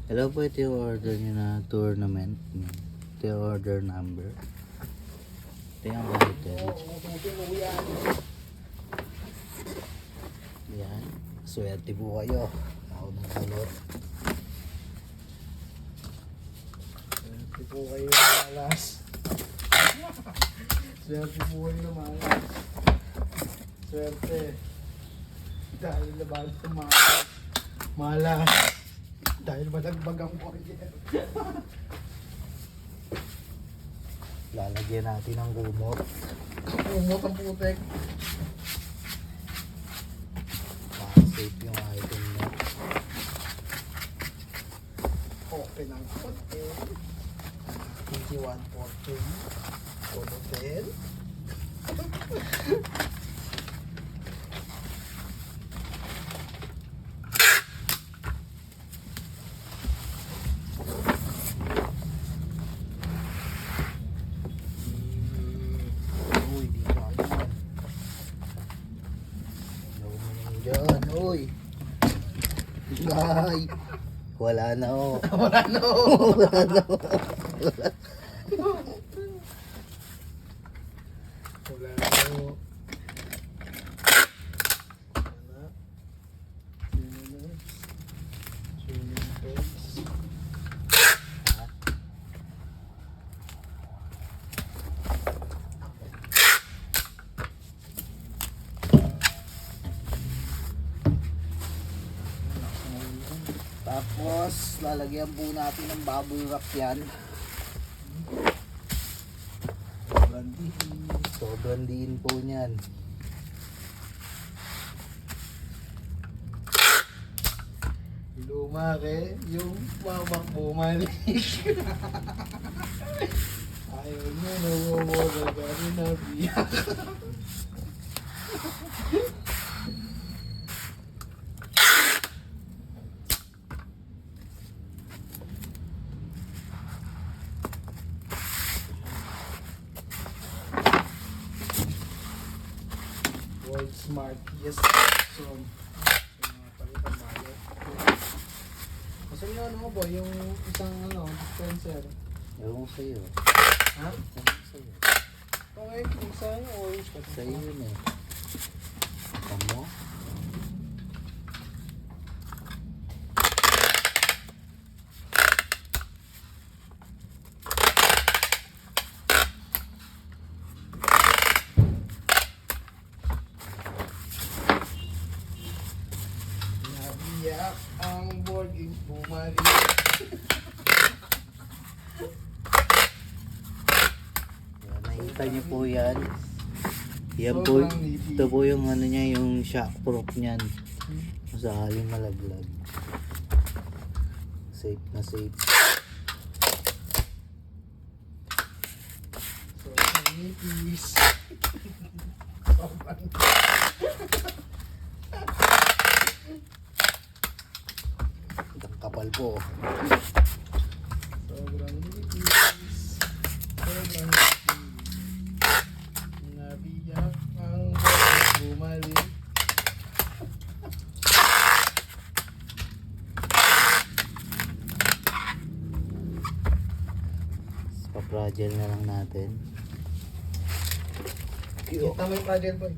Hello po, ito yung order nyo na tournament. Ito yung order number. Ito yung item. Yan. Swerte po kayo. Ako ng balot. Swerte po kayo malas. Swerte po kayo na malas. Swerte. Dahil laban sa malas. Malas. Dahil malagbag ang warrior. Lalagyan natin ng gumot. Umot ang putek. Para safe yung item nyo. Open ang hotel. 2114. Hotel. Uy, di ba yan? Luming dyan, uy. Ay, wala na oh. Wala na Wala na oh. Wala na Wala. Swimming face. Tapos, lalagyan po natin ng bubble wrap yan. Sobrang diin po niyan. Lumaki yung mamak bumalik. Ayaw nyo nawawala gano'n na biyak. World Smart Yes from palitan bayan. Kasi yung ano mo boy, yung isang ano, dispenser. Ewan ko sa'yo. Ha? Ewan ko sa'yo. Okay, isa yung orange pa. Sa'yo yun eh. Tamo? Nabiyak ang board is bumalik. Yan, nakita niyo po yan. Yan po, Sobrang nipis. ito po yung ano niya, yung shockproof niyan. Kung sakaling malaglag. Safe na safe. Sobrang nipis. Sobrang Ang kapal po. Sobrang nipis. Sobrang nipis. Nabiyak ang board bumalik. Pa-fragile na lang natin. Kita mo yung project boy.